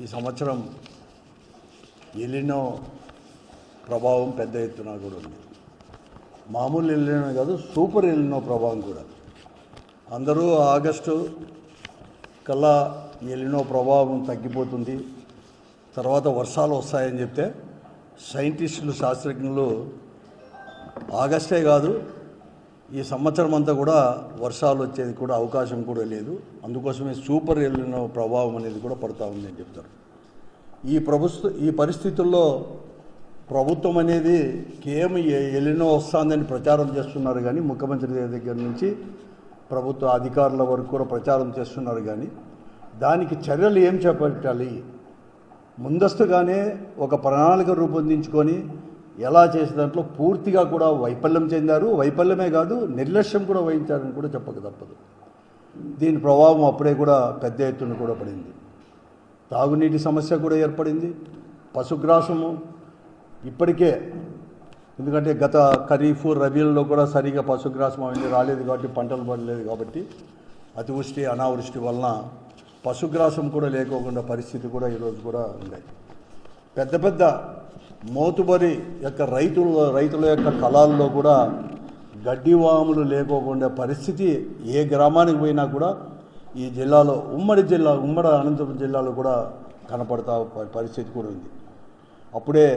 ఈ సంవత్సరం ఎలినో ప్రభావం పెద్ద ఎత్తున కూడా ఉంది. మామూలు ఎలినో కాదు, సూపర్ ఎలినో ప్రభావం కూడా. అందరూ ఆగస్టు కల్లా ఎలినో ప్రభావం తగ్గిపోతుంది, తర్వాత వర్షాలు వస్తాయని చెప్తే సైంటిస్టులు, శాస్త్రజ్ఞులు ఆగస్టే కాదు ఈ సంవత్సరం అంతా కూడా వర్షాలు వచ్చేది కూడా అవకాశం కూడా లేదు. అందుకోసమే సూపర్ ఎలినో ప్రభావం అనేది కూడా పడుతూ ఉంది అని చెప్తారు. ఈ పరిస్థితుల్లో ప్రభుత్వం అనేది కేవలం ఎలినో వస్తుందని ప్రచారం చేస్తున్నారు కానీ, ముఖ్యమంత్రి దగ్గర నుంచి ప్రభుత్వ అధికారుల వరకు కూడా ప్రచారం చేస్తున్నారు కానీ దానికి చర్యలు ఏం చేపట్టాలి, ముందస్తుగానే ఒక ప్రణాళిక రూపొందించుకొని ఎలా చేసే దాంట్లో పూర్తిగా కూడా వైఫల్యం చెందారు. వైఫల్యమే కాదు, నిర్లక్ష్యం కూడా వహించారని కూడా చెప్పక తప్పదు. దీని ప్రభావం అప్పుడే కూడా పెద్ద ఎత్తున కూడా పడింది. తాగునీటి సమస్య కూడా ఏర్పడింది. పశుగ్రాసము ఇప్పటికే, ఎందుకంటే గత ఖరీఫ్ రబీల్లో కూడా సరిగా పశుగ్రాసం అవన్నీ రాలేదు కాబట్టి, పంటలు పడలేదు కాబట్టి అతివృష్టి అనావృష్టి వలన పశుగ్రాసం కూడా లేకోకుండా పరిస్థితి కూడా ఈరోజు కూడా ఉన్నాయి. పెద్ద పెద్ద మోతుబరి యొక్క రైతుల యొక్క కళాల్లో కూడా గడ్డివాములు లేకోకుండా పరిస్థితి ఏ గ్రామానికి పోయినా కూడా ఈ జిల్లాలో, ఉమ్మడి అనంతపురం జిల్లాలో కూడా కనపడతా పరిస్థితి కూడా ఉంది. అప్పుడే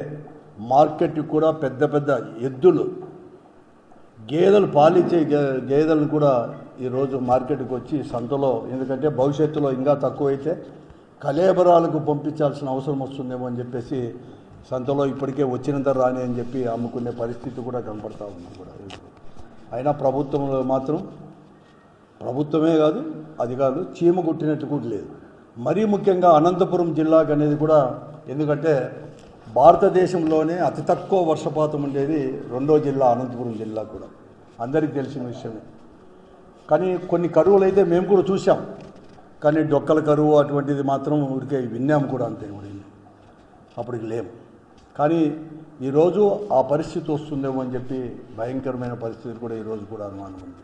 మార్కెట్కి కూడా పెద్ద పెద్ద ఎద్దులు, గేదెలు పాలిచ్చే గేదెలను కూడా ఈరోజు మార్కెట్కి వచ్చి సంతలో, ఎందుకంటే భవిష్యత్తులో ఇంకా తక్కువైతే కలేబరాలకు పంపించాల్సిన అవసరం వస్తుందేమో అని చెప్పేసి సంతలో ఇప్పటికే వచ్చినంత రాని అని చెప్పి అమ్ముకునే పరిస్థితి కూడా కనపడతా ఉంది కూడా. అయినా ప్రభుత్వంలో మాత్రం, ప్రభుత్వమే కాదు అధికారులు చీమ కుట్టినట్టు కూడా లేదు. మరీ ముఖ్యంగా అనంతపురం జిల్లాకు అనేది కూడా, ఎందుకంటే భారతదేశంలోనే అతి తక్కువ వర్షపాతం ఉండేది రెండో జిల్లా అనంతపురం జిల్లా కూడా, అందరికీ తెలిసిన విషయమే. కానీ కొన్ని కరువులు అయితే మేము కూడా చూసాం, కానీ డొక్కల కరువు అటువంటిది మాత్రం ఊరికే విన్నాము కూడా, అంతే కూడా అప్పటికి లేము. కానీ ఈరోజు ఆ పరిస్థితి వస్తుందేమో అని చెప్పి భయంకరమైన పరిస్థితి కూడా ఈరోజు కూడా అనుమానం ఉంది.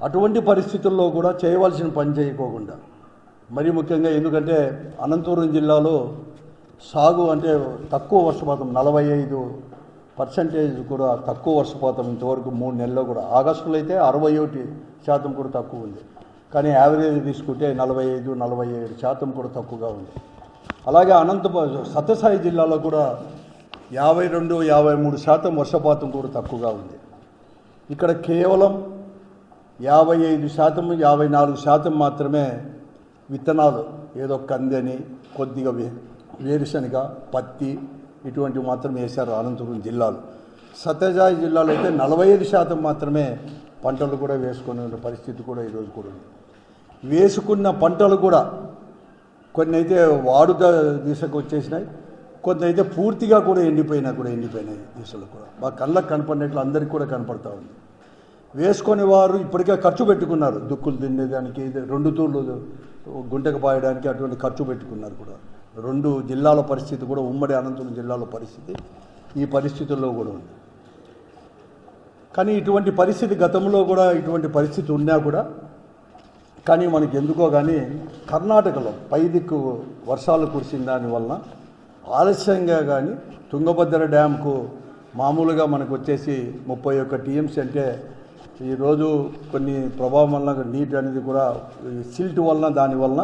అటువంటి పరిస్థితుల్లో కూడా చేయవలసిన పని చేయకోకుండా, మరీ ముఖ్యంగా ఎందుకంటే అనంతపురం జిల్లాలో సాగు అంటే తక్కువ వర్షపాతం, 45% కూడా తక్కువ వర్షపాతం ఇంతవరకు 3 నెలల్లో కూడా. ఆగస్టులో అయితే 61% కూడా తక్కువ ఉంది, కానీ యావరేజ్ తీసుకుంటే 45-47% కూడా తక్కువగా ఉంది. అలాగే సత్యసాయి జిల్లాలో కూడా 52-53% వర్షపాతం కూడా తక్కువగా ఉంది. ఇక్కడ కేవలం 55-54% మాత్రమే విత్తనాలు, ఏదో కందని, కొద్దిగా వేరుశనగ, పత్తి ఇటువంటివి మాత్రం వేశారు అనంతపురం జిల్లాలో. సత్యసాయి జిల్లాలో అయితే 45% మాత్రమే పంటలు కూడా వేసుకునే పరిస్థితి కూడా ఈరోజు కూడా ఉంది. వేసుకున్న పంటలు కూడా కొన్ని అయితే వాడుక దిశకు వచ్చేసినాయి, కొన్ని అయితే పూర్తిగా కూడా ఎండిపోయినాయి దిశలు కూడా. మా కళ్ళకు కనపడినట్లు అందరికీ కూడా కనపడతా ఉంది. వేసుకొని వారు ఇప్పటికే ఖర్చు పెట్టుకున్నారు, దుక్కులు తినేదానికి, 2 తూర్లు గుంటకు పాయడానికి అటువంటి ఖర్చు పెట్టుకున్నారు కూడా. 2 జిల్లాల పరిస్థితి కూడా, ఉమ్మడి అనంతపురం జిల్లాల పరిస్థితి ఈ పరిస్థితుల్లో కూడా ఉంది. కానీ ఇటువంటి పరిస్థితి గతంలో కూడా ఇటువంటి పరిస్థితి ఉన్నా కూడా, కానీ మనకి ఎందుకో కానీ కర్ణాటకలో పైదిక్కు వర్షాలు కురిసిన దానివలన ఆలస్యంగా కానీ తుంగభద్ర డ్యాంకు మామూలుగా మనకు వచ్చేసి 31 TMC అంటే ఈరోజు కొన్ని ప్రభావం వలన నీటి అనేది కూడా సిల్ట్ వలన దానివలన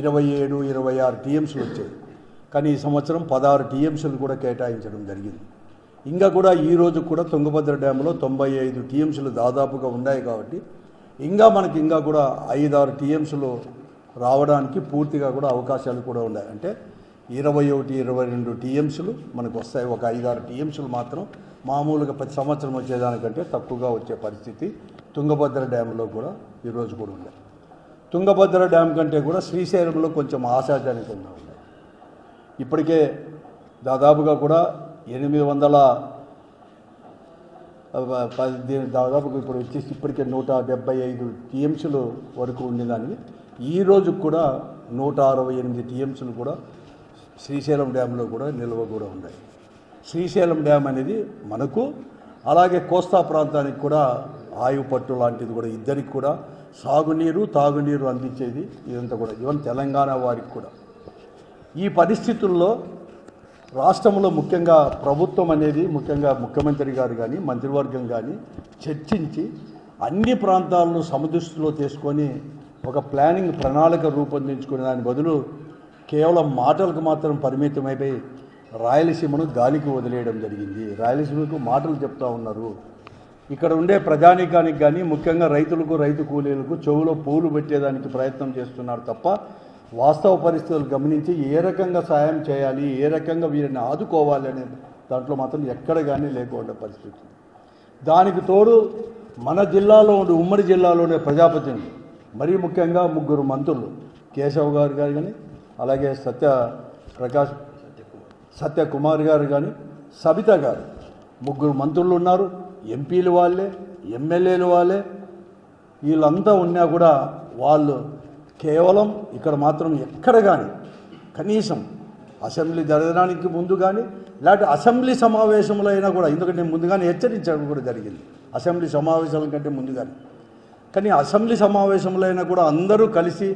27-26 TMCలు వచ్చాయి. కానీ ఈ సంవత్సరం 16 TMCలు కూడా కేటాయించడం జరిగింది. ఇంకా కూడా ఈరోజు కూడా తుంగభద్ర డ్యాంలో 95 TMCలు దాదాపుగా ఉన్నాయి కాబట్టి మనకి ఇంకా కూడా 5-6 TMCలు రావడానికి పూర్తిగా కూడా అవకాశాలు కూడా ఉన్నాయి. అంటే 21-22 TMCలు మనకు వస్తాయి. ఒక 5-6 TMCలు మాత్రం మామూలుగా ప్రతి సంవత్సరం వచ్చేదానికంటే తక్కువగా వచ్చే పరిస్థితి తుంగభద్ర డ్యాంలో కూడా ఈరోజు కూడా ఉన్నాయి. తుంగభద్ర డ్యామ్ కంటే కూడా శ్రీశైలంలో కొంచెం ఆశాజనకంగా ఉన్నాయి. ఇప్పటికే దాదాపుగా కూడా 800 దాదాపుగా ఇప్పుడు వచ్చేసి ఇప్పటికే 175 TMCలు వరకు ఉండేదాన్ని ఈరోజు కూడా 168 TMCలు కూడా శ్రీశైలం డ్యాంలో కూడా నిల్వ కూడా ఉన్నాయి. శ్రీశైలం డ్యామ్ అనేది మనకు, అలాగే కోస్తా ప్రాంతానికి కూడా ఆయుపట్టు లాంటిది కూడా, ఇద్దరికి కూడా సాగునీరు తాగునీరు అందించేది ఇదంతా కూడా. ఈవెన్ తెలంగాణ వారికి కూడా ఈ పరిస్థితుల్లో రాష్ట్రంలో ముఖ్యంగా ప్రభుత్వం అనేది ముఖ్యంగా ముఖ్యమంత్రి గారు కానీ మంత్రివర్గం కానీ చర్చించి అన్ని ప్రాంతాలను సమదృష్టిలో తీసుకొని ఒక ప్రణాళిక రూపొందించుకునే దాని బదులు కేవలం మాటలకు మాత్రం పరిమితమైపోయి రాయలసీమను గాలికి వదిలేయడం జరిగింది. రాయలసీమకు మాటలు చెప్తా ఉన్నారు. ఇక్కడ ఉండే ప్రజానీకానికి కానీ ముఖ్యంగా రైతులకు, రైతు కూలీలకు చెవులో పూలు పెట్టేదానికి ప్రయత్నం చేస్తున్నారు తప్ప వాస్తవ పరిస్థితులు గమనించి ఏ రకంగా సాయం చేయాలి, ఏ రకంగా వీరిని ఆదుకోవాలి అనే దాంట్లో మాత్రం ఎక్కడ కానీ లేకుండా పరిస్థితి. దానికి తోడు మన జిల్లాలో ఉండే ఉమ్మడి జిల్లాలోనే ప్రజాప్రతినిధులు మరీ ముఖ్యంగా 3 మంత్రులు కేశవ్ గారు కానీ అలాగే సత్యకుమార్ గారు కానీ సబిత గారు 3 మంత్రులు ఉన్నారు. ఎంపీలు వాళ్ళే, ఎమ్మెల్యేలు వాళ్ళే. వీళ్ళంతా ఉన్నా కూడా వాళ్ళు కేవలం ఇక్కడ మాత్రం ఎక్కడ కానీ కనీసం అసెంబ్లీ జరగడానికి ముందు కానీ లేకపోతే అసెంబ్లీ సమావేశంలో అయినా కూడా, ఎందుకంటే ముందుగానే హెచ్చరించడం కూడా జరిగింది అసెంబ్లీ సమావేశాల కంటే ముందుగానే. కానీ అసెంబ్లీ సమావేశంలో అయినా కూడా అందరూ కలిసి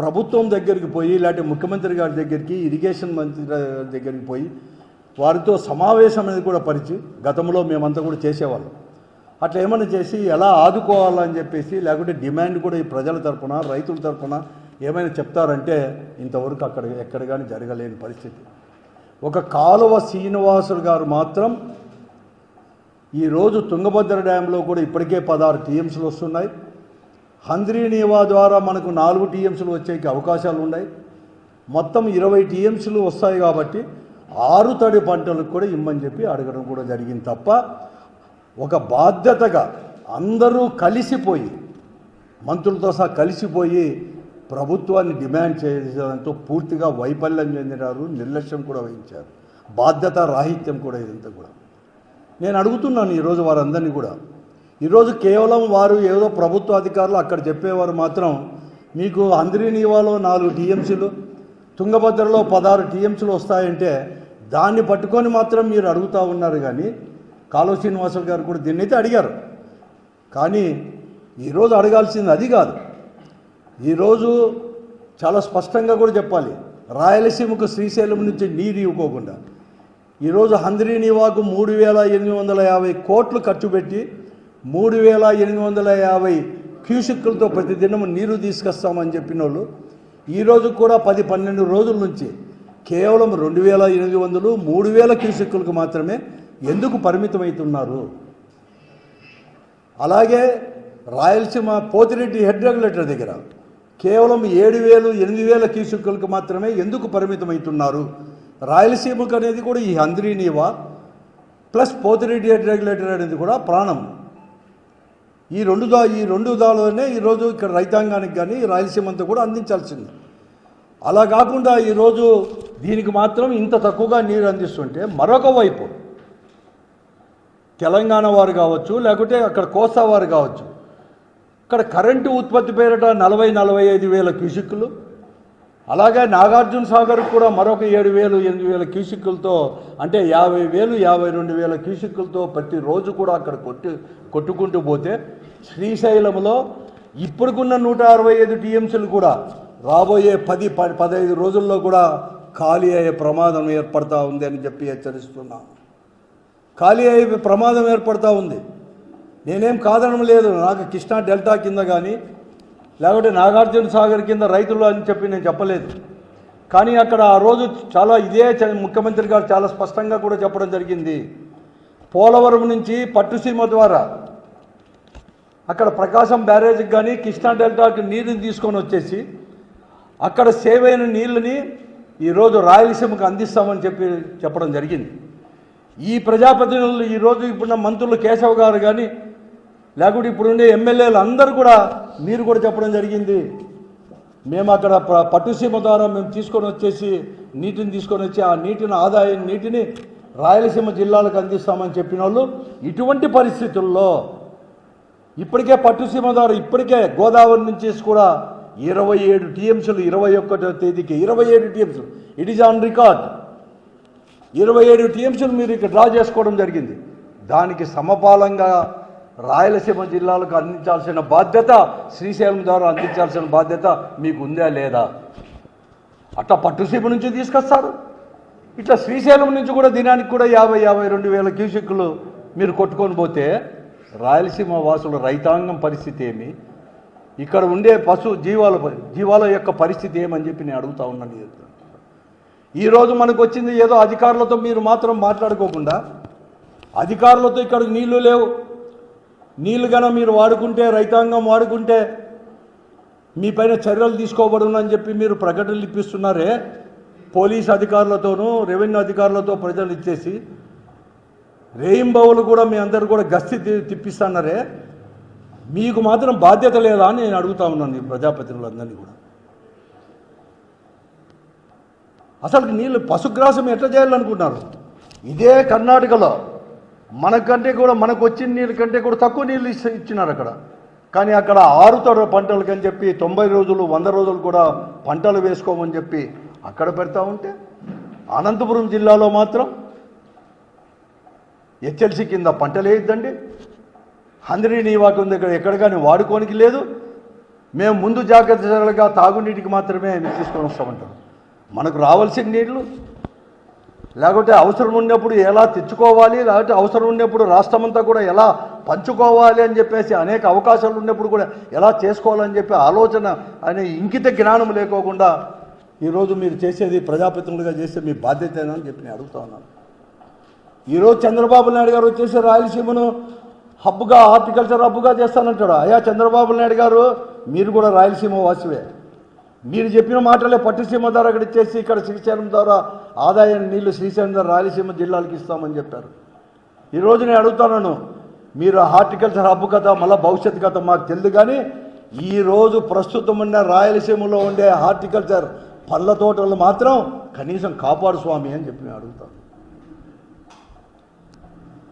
ప్రభుత్వం దగ్గరికి పోయి లేకపోతే ముఖ్యమంత్రి గారి దగ్గరికి, ఇరిగేషన్ మంత్రి దగ్గరికి పోయి వారితో సమావేశం అనేది కూడా పరిచి గతంలో మేమంతా కూడా చేసేవాళ్ళం. అట్లా ఏమైనా చేసి ఎలా ఆదుకోవాలని చెప్పేసి లేకుంటే డిమాండ్ కూడా ఈ ప్రజల తరపున, రైతుల తరపున ఏమైనా చెప్తారంటే ఇంతవరకు ఎక్కడ కానీ జరగలేని పరిస్థితి. ఒక కాలువ శ్రీనివాసులు గారు మాత్రం ఈరోజు తుంగభద్ర డ్యాంలో కూడా ఇప్పటికే 16 టీఎంసీలు వస్తున్నాయి. హంద్రీనీవా ద్వారా మనకు 4 టీఎంసీలు వచ్చేకి అవకాశాలు ఉన్నాయి. మొత్తం 20 టీఎంసీలు వస్తాయి కాబట్టి 6 తడి పంటలకు కూడా ఇమ్మని చెప్పి అడగడం కూడా జరిగింది తప్ప ఒక బాధ్యతగా అందరూ కలిసిపోయి, మంత్రులతో సహా కలిసిపోయి ప్రభుత్వాన్ని డిమాండ్ చేసేదాంతో పూర్తిగా వైఫల్యం చెందినారు, నిర్లక్ష్యం కూడా వహించారు, బాధ్యత రాహిత్యం కూడా ఇదంతా కూడా. నేను అడుగుతున్నాను ఈరోజు వారందరినీ కూడా. ఈరోజు కేవలం వారు ఏదో ప్రభుత్వ అధికారులు అక్కడ చెప్పేవారు మాత్రం మీకు హంద్రీనీవాలో 4 టీఎంసీలు, తుంగభద్రలో 16 టీఎంసీలు వస్తాయంటే దాన్ని పట్టుకొని మాత్రం మీరు అడుగుతూ ఉన్నారు. కానీ కాలువ శ్రీనివాసులు గారు కూడా దీన్ని అయితే అడిగారు. కానీ ఈరోజు అడగాల్సింది అది కాదు. ఈరోజు చాలా స్పష్టంగా కూడా చెప్పాలి, రాయలసీమకు శ్రీశైలం నుంచి నీరు ఇవ్వకోకుండా ఈరోజు హంద్రీనీవాకు 3,850 కోట్లు ఖర్చు పెట్టి 3,850 క్యూసెక్కులతో ప్రతిదినం నీరు తీసుకొస్తామని చెప్పిన వాళ్ళు ఈరోజు కూడా 10-12 రోజుల నుంచి కేవలం 2,800, 3,000 క్యూసెక్కులకు మాత్రమే ఎందుకు పరిమితమవుతున్నారు? అలాగే రాయలసీమ పోతిరెడ్డి హెడ్ రెగ్యులేటర్ దగ్గర కేవలం 7,000, 8,000 క్యూసెక్కులకు మాత్రమే ఎందుకు పరిమితమవుతున్నారు? రాయలసీమకు అనేది కూడా ఈ Handri Neeva plus Pothireddy head regulator అనేది కూడా ప్రాణం. ఈ రెండు దాలోనే ఈరోజు ఇక్కడ రైతాంగానికి కానీ రాయలసీమ అంతా కూడా అందించాల్సింది. అలా కాకుండా ఈరోజు దీనికి మాత్రం ఇంత తక్కువగా నీరు అందిస్తుంటే మరొక వైపు తెలంగాణ వారు కావచ్చు, లేకుంటే అక్కడ కోస్తా వారు కావచ్చు, ఇక్కడ కరెంటు ఉత్పత్తి పేరిట 40-45 వేల క్యూసెక్కులు, అలాగే నాగార్జున సాగర్ కూడా మరొక 7,000-8,000 క్యూసెక్కులతో అంటే 50,000-52,000 క్యూసెక్కులతో ప్రతిరోజు కూడా అక్కడ కొట్టుకుంటూ పోతే శ్రీశైలంలో ఇప్పుడుకున్న 165 టీఎంసీలు కూడా రాబోయే 10-15 రోజుల్లో కూడా ఖాళీ అయ్యే ప్రమాదం ఏర్పడతా ఉంది అని చెప్పి హెచ్చరిస్తున్నాం. ఖాళీ అయ్యే ప్రమాదం ఏర్పడతా ఉంది. నేనేం కాదనడం లేదు, నాకు కృష్ణా డెల్టా కింద కానీ లేకపోతే నాగార్జున సాగర్ కింద రైతులు అని చెప్పి నేను చెప్పలేదు. కానీ అక్కడ ఆ రోజు చాలా ముఖ్యమంత్రి గారు చాలా స్పష్టంగా కూడా చెప్పడం జరిగింది. పోలవరం నుంచి పట్టుసీమ ద్వారా అక్కడ ప్రకాశం బ్యారేజ్కి కానీ కృష్ణా డెల్టాకి నీరుని తీసుకొని వచ్చేసి అక్కడ సేవ్ అయిన నీళ్ళని ఈరోజు రాయలసీమకు అందిస్తామని చెప్పడం జరిగింది. ఈ ప్రజాప్రతినిధులు ఈరోజు ఇప్పుడున్న మంత్రులు కేశవ్ గారు కానీ లేకుంటే ఇప్పుడుండే ఎమ్మెల్యేలు అందరూ కూడా మీరు కూడా చెప్పడం జరిగింది, మేము అక్కడ పట్టుసీమ ద్వారా మేము నీటిని తీసుకొని వచ్చి ఆ నీటిని రాయలసీమ జిల్లాలకు అందిస్తామని చెప్పిన వాళ్ళు ఇటువంటి పరిస్థితుల్లో ఇప్పటికే పట్టుసీమ ద్వారా ఇప్పటికే గోదావరి నుంచి కూడా 27 టీఎంసీలు 21వ తేదీకి 27 టీఎంసీలు ఇట్ ఈజ్ ఆన్ రికార్డ్. 27 టీఎంసీలు మీరు ఇక్కడ డ్రా చేసుకోవడం జరిగింది. దానికి సమపాలంగా రాయలసీమ జిల్లాలకు అందించాల్సిన బాధ్యత, శ్రీశైలం ద్వారా అందించాల్సిన బాధ్యత మీకు ఉందా లేదా? అట్లా పట్టుసీమ నుంచి తీసుకొస్తారు. ఇట్లా శ్రీశైలం నుంచి కూడా దినానికి కూడా 50-52 క్యూసెక్కులు మీరు కొట్టుకొని పోతే రాయలసీమ వాసుల రైతాంగం పరిస్థితి ఏమి, ఇక్కడ ఉండే పశు జీవాల యొక్క పరిస్థితి ఏమని చెప్పి నేను అడుగుతా ఉన్నాను. ఈరోజు మనకు వచ్చింది ఏదో అధికారులతో మీరు మాత్రం మాట్లాడుకోకుండా, అధికారులతో ఇక్కడ నీళ్లు లేవు, నీళ్లు కన్నా మీరు వాడుకుంటే, రైతాంగం వాడుకుంటే మీ పైన చర్యలు తీసుకోబడునని చెప్పి మీరు ప్రకటనలు ఇప్పిస్తున్నారే, పోలీస్ అధికారులతోనూ రెవెన్యూ అధికారులతో ప్రజలు ఇచ్చేసి రేయింబవులు కూడా మీ అందరూ కూడా గస్తీ తిప్పిస్తున్నారే, మీకు మాత్రం బాధ్యత లేదా అని నేను అడుగుతా ఉన్నాను ఈ ప్రజాప్రతినిధులందరినీ కూడా. అసలు నీళ్ళు పశుగ్రాసం ఎట్లా చేయాలనుకుంటున్నారు? ఇదే కర్ణాటకలో మనకంటే కూడా మనకు వచ్చిన నీళ్ళ కంటే కూడా తక్కువ నీళ్ళు ఇచ్చినారు అక్కడ. కానీ అక్కడ ఆరుతర పంటలకి అని చెప్పి 90 రోజులు 100 రోజులు కూడా పంటలు వేసుకోమని చెప్పి అక్కడ పెడతా ఉంటే, అనంతపురం జిల్లాలో మాత్రం హెచ్ఎల్సి కింద పంటలు వేయద్దండి, హంద్రీ నీవాకు ఉంది ఎక్కడ కానీ వాడుకోనికి లేదు, మేము ముందు జాగ్రత్తగా తాగునీటికి మాత్రమే తీసుకొని వస్తామంటారు. మనకు రావాల్సిన నీళ్లు లేకపోతే అవసరం ఉన్నప్పుడు ఎలా తెచ్చుకోవాలి, లేకపోతే అవసరం ఉన్నప్పుడు రాష్ట్రమంతా కూడా ఎలా పంచుకోవాలి అని చెప్పేసి అనేక అవకాశాలు ఉన్నప్పుడు కూడా ఎలా చేసుకోవాలని చెప్పి ఆలోచన అనే ఇంకిత జ్ఞానం లేకోకుండా ఈరోజు మీరు చేసేది ప్రజాప్రతినిధులుగా చేసే మీ బాధ్యతేనా అని చెప్పి నేను అడుగుతా ఉన్నాను. ఈరోజు చంద్రబాబు నాయుడు గారు వచ్చేసి రాయలసీమను హబ్బుగా, హార్టికల్చర్ హబ్బుగా చేస్తానంటాడు. అయ్యా చంద్రబాబు నాయుడు గారు, మీరు కూడా రాయలసీమ వాసివే, మీరు చెప్పిన మాటలే పట్టుసీమ ద్వారా అక్కడ ఇచ్చేసి ఇక్కడ శ్రీశైలం ద్వారా ఆదాయం నీళ్లు శ్రీశైలం ద్వారా రాయలసీమ జిల్లాలకు ఇస్తామని చెప్పారు. ఈరోజు నేను అడుగుతున్నాను, మీరు హార్టికల్చర్ హబ్బు కథ మళ్ళీ భవిష్యత్తు కథ మాకు తెలియదు, కానీ ఈరోజు ప్రస్తుతం ఉన్న రాయలసీమలో ఉండే హార్టికల్చర్ పళ్ళ తోటలు మాత్రం కనీసం కాపాడు స్వామి అని చెప్పి నేను అడుగుతాను.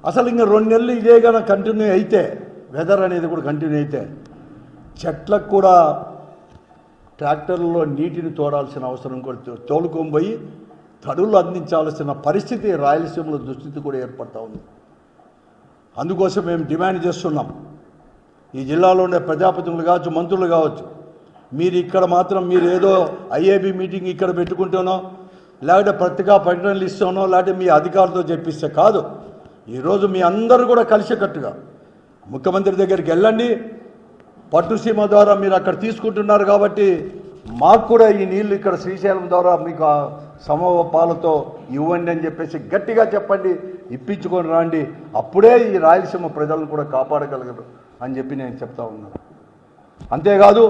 అసలు ఇంకా 2 నెలలు ఇదే కానీ కంటిన్యూ అయితే, వెదర్ అనేది కూడా కంటిన్యూ అయితే చెట్లకు కూడా ట్రాక్టర్లలో నీటిని తోడాల్సిన అవసరం కూడా తోలుకొని పోయి తడులు అందించాల్సిన పరిస్థితి రాయలసీమలో దుస్థితి కూడా ఏర్పడతా ఉంది. అందుకోసం మేము డిమాండ్ చేస్తున్నాం, ఈ జిల్లాలో ఉండే ప్రజాప్రతినిధులు కావచ్చు, మంత్రులు కావచ్చు, మీరు ఇక్కడ మాత్రం మీరు ఏదో ఐఏబీ మీటింగ్ ఇక్కడ పెట్టుకుంటానో, లేకపోతే పత్రికా ప్రకటనలు ఇస్తానో, లేకపోతే మీ అధికారులతో చెప్పిస్తే కాదు. ఈరోజు మీ అందరూ కూడా కలిసికట్టుగా ముఖ్యమంత్రి దగ్గరికి వెళ్ళండి, పట్టుసీమ ద్వారా మీరు అక్కడ తీసుకుంటున్నారు కాబట్టి మాకు కూడా ఈ నీళ్లు ఇక్కడ శ్రీశైలం ద్వారా మీకు సమపాలతో ఇవ్వండి అని చెప్పేసి గట్టిగా చెప్పండి, ఇప్పించుకొని రాండి, అప్పుడే ఈ రాయలసీమ ప్రజలను కూడా కాపాడగలగరు అని చెప్పి నేను చెప్తా ఉన్నాను. అంతేకాదు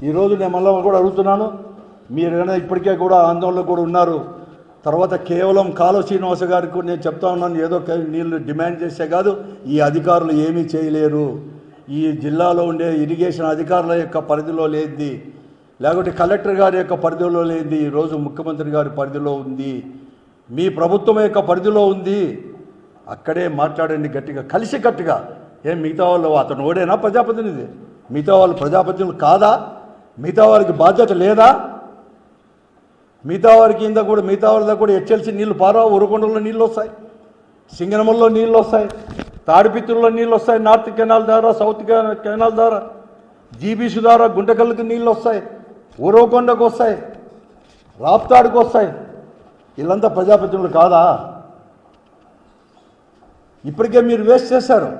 ఈరోజు నేను మళ్ళీ కూడా అడుగుతున్నాను, మీరు ఏమైనా ఇప్పటికే కూడా ఆందోళనలో కూడా ఉన్నారు, తర్వాత కేవలం కాలువ శ్రీనివాస గారికి నేను చెప్తా ఉన్నాను, ఏదో నీళ్లు డిమాండ్ చేస్తే కాదు ఈ అధికారులు ఏమీ చేయలేరు, ఈ జిల్లాలో ఉండే ఇరిగేషన్ అధికారుల యొక్క పరిధిలో లేనిది, లేకపోతే కలెక్టర్ గారి యొక్క పరిధిలో లేనిది ఈరోజు ముఖ్యమంత్రి గారి పరిధిలో ఉంది, మీ ప్రభుత్వం యొక్క పరిధిలో ఉంది, అక్కడే మాట్లాడండి గట్టిగా, కలిసికట్టుగా. ఏం మిగతా వాళ్ళు అతను ఓడేనా ప్రజాప్రతినిధి? మిగతా వాళ్ళు ప్రజాప్రతినిధులు కాదా? మిగతా వారికి బాధ్యత లేదా? మిగతా వారికి కింద కూడా మిగతా వాళ్ళ కూడా హెచ్ఎల్సి నీళ్లు పారావు, ఉరకొండలో నీళ్ళు వస్తాయి, సింగనమల్లో నీళ్ళు వస్తాయి, తాడిపిత్తుల్లో నీళ్ళు వస్తాయి, నార్త్ కెనాల్ ద్వారా, సౌత్ కెనాల్ ద్వారా, జీబీసీ ద్వారా గుంటకల్లుకి నీళ్ళు వస్తాయి, ఉరవకొండకు వస్తాయి, రాప్తాడుకు వస్తాయి. వీళ్ళంతా ప్రజాప్రతినిధులు కాదా? ఇప్పటికే మీరు వేస్ట్ చేశారు,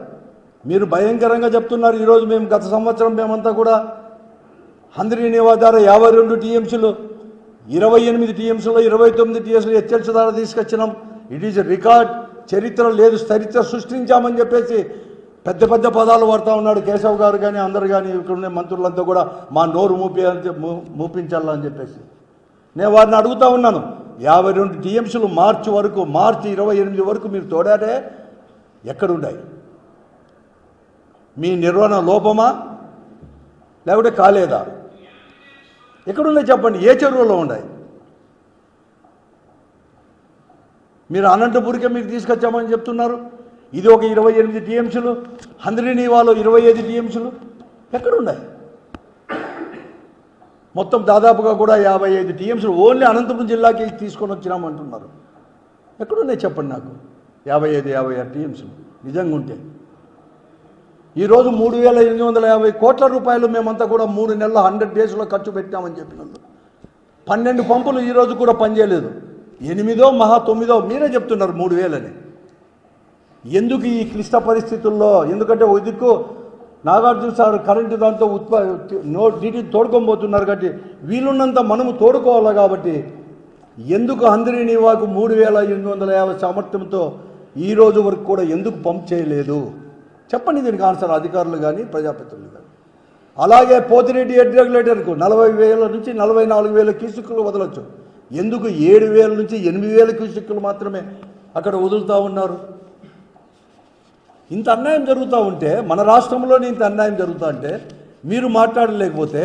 మీరు భయంకరంగా చెప్తున్నారు. ఈరోజు మేము గత సంవత్సరం మేమంతా కూడా హంద్రీ నీవా ద్వారా 52 టీఎంసీలు, 28 టీఎంసీలో 29 టీఎంసీలు హెచ్ఎల్సీ ద్వారా తీసుకొచ్చినాం. ఇట్ ఈజ్ రికార్డ్, చరిత్ర లేదు, చరిత్ర సృష్టించామని చెప్పేసి పెద్ద పెద్ద పదాలు వాడుతూ ఉన్నాడు కేశవ్ గారు కానీ అందరు కానీ, ఇక్కడ ఉండే మంత్రులంతా కూడా మా నోరు మూపించాలని చెప్పేసి. నేను వారిని అడుగుతూ ఉన్నాను, 52 టీఎంసీలు మార్చి 28 వరకు మీరు తోడారే, ఎక్కడున్నాయి? మీ నిర్వహణ లోపమా లేకపోతే కాలేదా? ఎక్కడున్నాయి చెప్పండి, ఏ చెరువులో ఉన్నాయి? మీరు అనంతపురికే మీరు తీసుకొచ్చామని చెప్తున్నారు, ఇది ఒక 28 టీఎంసీలు, హంద్రీ నీవాలో 25 టీఎంసీలు ఎక్కడున్నాయి? మొత్తం దాదాపుగా కూడా 55 టీఎంసీలు ఓన్లీ అనంతపురం జిల్లాకి తీసుకొని వచ్చినామంటున్నారు. ఎక్కడున్నాయి చెప్పండి నాకు 55-56 టీఎంసీలు నిజంగా ఉంటే. ఈరోజు 3850 కోట్ల రూపాయలు మేమంతా కూడా 3 నెలల 100 డేస్లో ఖర్చు పెట్టామని చెప్పినందుకు 12 పంపులు ఈరోజు కూడా పనిచేయలేదు. 8 మహా 9 మీరే చెప్తున్నారు 3000 అని. ఎందుకు ఈ క్లిష్ట పరిస్థితుల్లో? ఎందుకంటే ఒక దిక్కు నాగార్జున సార్ కరెంటు దాంతో నీటిని తోడుకోబోతున్నారు కాబట్టి వీలున్నంత మనము తోడుకోవాలి. కాబట్టి ఎందుకు హంద్రీనీవాకు 3850 సామర్థ్యంతో ఈ రోజు వరకు కూడా ఎందుకు పంప్ చేయలేదు? చెప్పండి దీనికి ఆన్సర్, అధికారులు కానీ ప్రజాప్రతినిధులు కానీ. అలాగే పోతిరెడ్డి హెడ్ రెగ్యులేటర్కు 40,000 నుంచి 44,000 క్యూసెక్కులు వదలొచ్చు. ఎందుకు 7,000 నుంచి 8,000 క్యూసెక్కులు మాత్రమే అక్కడ వదులుతూ ఉన్నారు? ఇంత అన్యాయం జరుగుతూ ఉంటే, మన రాష్ట్రంలోనే ఇంత అన్యాయం జరుగుతూ ఉంటే మీరు మాట్లాడలేకపోతే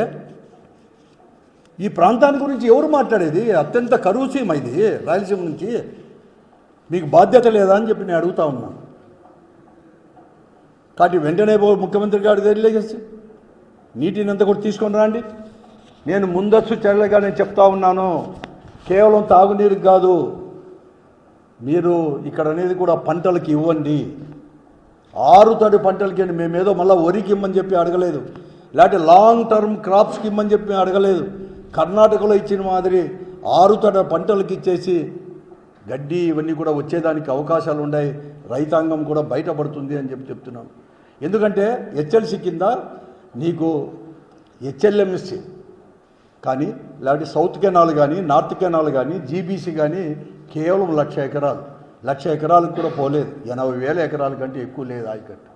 ఈ ప్రాంతాన్ని గురించి ఎవరు మాట్లాడేది? అత్యంత కరువు సీమ ఇది, రాయలసీమ నుంచి. మీకు బాధ్యత లేదా అని చెప్పి నేను అడుగుతా ఉన్నాను. కాబట్టి వెంటనే ముఖ్యమంత్రి గారు తెలియజేసి నీటిని అంతా కూడా తీసుకొని రండి. నేను ముందస్తు చర్యలుగా నేను చెప్తా ఉన్నాను, కేవలం తాగునీరుకి కాదు, మీరు ఇక్కడ అనేది కూడా పంటలకి ఇవ్వండి. 6 తడి పంటలకి మేమేదో మళ్ళీ వరికి ఇమ్మని చెప్పి అడగలేదు, లేకపోతే లాంగ్ టర్మ్ క్రాప్స్కి ఇమ్మని చెప్పి అడగలేదు. కర్ణాటకలో ఇచ్చిన మాదిరి 6 తడి పంటలకి ఇచ్చేసి గడ్డి ఇవన్నీ కూడా వచ్చేదానికి అవకాశాలు ఉన్నాయి, రైతాంగం కూడా బయటపడుతుంది అని చెప్పి చెప్తున్నాను. ఎందుకంటే హెచ్ఎల్సి కింద నీకు హెచ్ఎల్ఎంఎస్సి కానీ, లేకపోతే సౌత్ కెనాల్ కానీ, నార్త్ కెనాల్ కానీ, జీబీసీ కానీ కేవలం 1,00,000 ఎకరాలు, 1,00,000 ఎకరాలకు కూడా పోలేదు. 80,000 ఎకరాల కంటే ఎక్కువ లేదు ఆయకట్టు.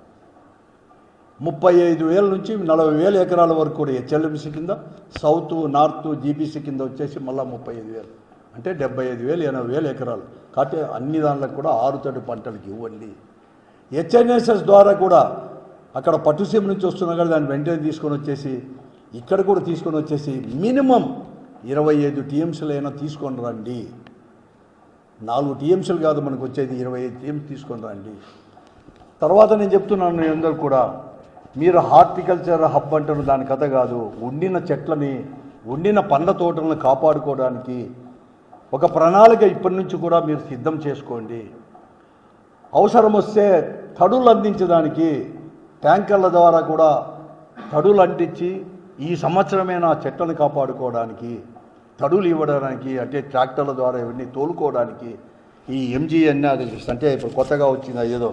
35,000 నుంచి 40,000 ఎకరాల వరకు కూడా హెచ్ఎల్ఎంసీ కింద, సౌత్ నార్త్ జీబీసీ కింద వచ్చేసి మళ్ళీ 35,000, అంటే 75,000 80,000 ఎకరాలు. కాబట్టి అన్ని దాంట్లకు కూడా 6 తడి పంటలకు ఇవ్వండి. హెచ్ఎన్ఎస్ఎస్ ద్వారా కూడా అక్కడ పట్టుసీమ నుంచి వస్తున్నా కానీ దాన్ని వెంటనే తీసుకొని వచ్చేసి ఇక్కడ కూడా తీసుకొని వచ్చేసి మినిమం 25 టీఎంసీలైనా తీసుకొని రండి. 4 టీఎంసీలు కాదు మనకు వచ్చేది, 25 టీఎంసీ తీసుకొని రండి. తర్వాత నేను చెప్తున్నాను, నేను అందరూ కూడా మీరు హార్టికల్చర్ హబ్ అంటారు, దాని కథ కాదు. ఉండిన చెట్లని, ఉండిన పండ్ల తోటలను కాపాడుకోవడానికి ఒక ప్రణాళిక ఇప్పటి నుంచి కూడా మీరు సిద్ధం చేసుకోండి. అవసరం వస్తే తడులు అందించడానికి ట్యాంకర్ల ద్వారా కూడా తడులు అంటించి ఈ సంవత్సరమైన చెట్లను కాపాడుకోవడానికి, తడులు ఇవ్వడానికి, అంటే ట్రాక్టర్ల ద్వారా ఇవన్నీ తోలుకోవడానికి ఈ ఎంజీఎన్ అది అంటే ఇప్పుడు కొత్తగా వచ్చింది ఏదో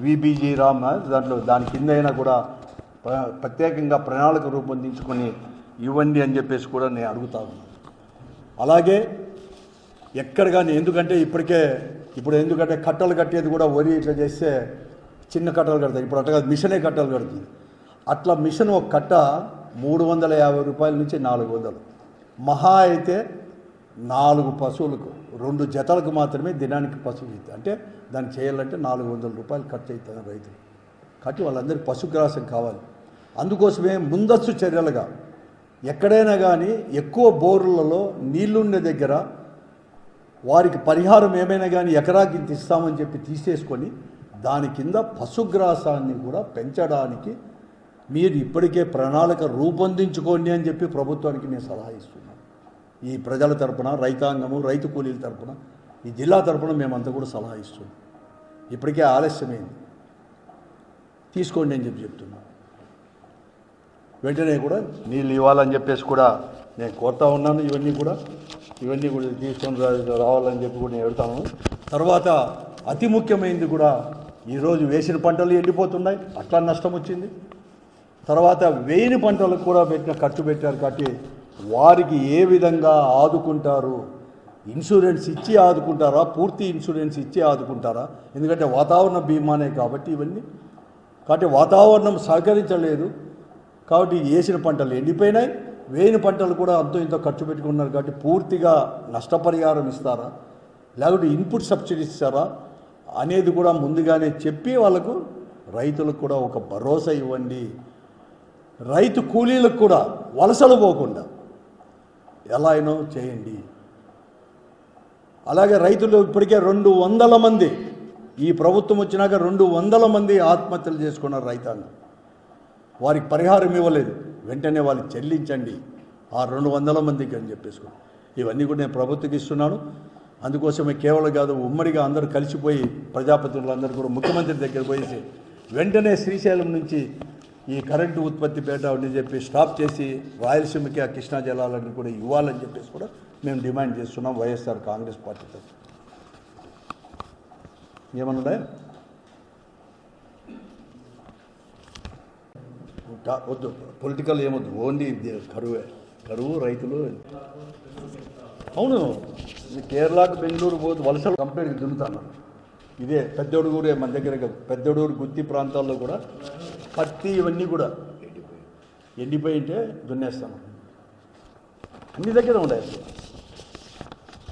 విబీజీ రామ్, దాంట్లో దాని కింద అయినా కూడా ప్రత్యేకంగా ప్రణాళిక రూపొందించుకొని ఇవ్వండి అని చెప్పేసి కూడా నేను అడుగుతాను. అలాగే ఎక్కడ కానీ, ఎందుకంటే ఇప్పుడు ఎందుకంటే కట్టలు కట్టేది కూడా వరి ఇట్లా చేస్తే చిన్న కట్టలు కడతాయి, ఇప్పుడు అట్లా మిషనే కట్టలు కడుతుంది. అట్లా మిషన్ ఒక కట్ట 350 రూపాయల నుంచి 400, మహా అయితే 4 పశువులకు 2 జతలకు మాత్రమే దినానికి పశువులు ఇస్తాయి. అంటే దాన్ని చేయాలంటే 400 రూపాయలు ఖర్చు అవుతుంది రైతులు. కాబట్టి వాళ్ళందరికీ పశుగ్రాసం కావాలి. అందుకోసమే ముందస్తు చర్యలుగా ఎక్కడైనా కానీ ఎక్కువ బోర్లలో నీళ్లుండే దగ్గర వారికి పరిహారం ఏమైనా కానీ ఎకరాకి ఇంత ఇస్తామని చెప్పి తీసేసుకొని దాని కింద పశుగ్రాసాన్ని కూడా పెంచడానికి మీరు ఇప్పటికే ప్రణాళిక రూపొందించుకోండి అని చెప్పి ప్రభుత్వానికి నేను సలహా ఇస్తున్నాను. ఈ ప్రజల తరపున, రైతాంగము, రైతు కూలీల తరపున, ఈ జిల్లా తరపున మేమంతా కూడా సలహా ఇస్తున్నాం. ఇప్పటికే ఆలస్యమైంది, తీసుకోండి అని చెప్పి చెప్తున్నాను. వెంటనే కూడా నీళ్ళు ఇవ్వాలని చెప్పేసి కూడా నేను కోరుతా ఉన్నాను. ఇవన్నీ కూడా తీసుకొని రావాలని చెప్పి కూడా నేను అడుగుతాను. తర్వాత అతి ముఖ్యమైనది కూడా ఈరోజు వేసిన పంటలు ఎండిపోతున్నాయి, అట్లా నష్టం వచ్చింది. తర్వాత వేయని పంటలకు కూడా ఖర్చు పెట్టారు. కాబట్టి వారికి ఏ విధంగా ఆదుకుంటారు? ఇన్సూరెన్స్ ఇచ్చి ఆదుకుంటారా? పూర్తి ఇన్సూరెన్స్ ఇచ్చి ఆదుకుంటారా? ఎందుకంటే వాతావరణ బీమానే కాబట్టి ఇవన్నీ. కాబట్టి వాతావరణం సహకరించలేదు కాబట్టి వేసిన పంటలు ఎండిపోయినాయి, వేయని పంటలు కూడా అంతో ఇంతో ఖర్చు పెట్టుకున్నారు. కాబట్టి పూర్తిగా నష్టపరిహారం ఇస్తారా, లేకపోతే ఇన్పుట్ సబ్సిడీ ఇస్తారా అనేది కూడా ముందుగానే చెప్పి వాళ్ళకు, రైతులకు కూడా ఒక భరోసా ఇవ్వండి. రైతు కూలీలకు కూడా వలసలు పోకుండా ఎలా అయినా చేయండి. అలాగే రైతులు ఇప్పటికే 200 మంది, ఈ ప్రభుత్వం వచ్చినాక 200 మంది ఆత్మహత్యలు చేసుకున్నారు రైతాంగం. వారికి పరిహారం ఇవ్వలేదు, వెంటనే వాళ్ళు చెల్లించండి ఆ 200 మందికి అని చెప్పేసుకో. ఇవన్నీ కూడా నేను ప్రభుత్వకి ఇస్తున్నాను. అందుకోసమే కేవలం కాదు, ఉమ్మడిగా అందరూ కలిసిపోయి ప్రజాప్రతినిధులందరూ కూడా ముఖ్యమంత్రి దగ్గర పోయేసి వెంటనే శ్రీశైలం నుంచి ఈ కరెంటు ఉత్పత్తి పేట అని చెప్పి స్టాప్ చేసి రాయలసీమకి ఆ కృష్ణా జలాలను కూడా ఇవ్వాలని చెప్పేసి కూడా మేము డిమాండ్ చేస్తున్నాం వైఎస్ఆర్ కాంగ్రెస్ పార్టీతో. ఏమన్నా వద్దు, పొలిటికల్ ఏమొద్దు, ఓన్లీ కరువు రైతులు. అవును, కేరళకు బెంగళూరు పోతే వలసలు కంప్లీట్గా దున్నుతున్నారు. ఇదే పెద్దోడుగురే మన దగ్గర పెద్దోడుగురు గుత్తి ప్రాంతాల్లో కూడా పత్తి ఇవన్నీ కూడా ఎండిపోయి ఉంటే దున్నేస్తాను. అన్ని దగ్గర ఉండాలి.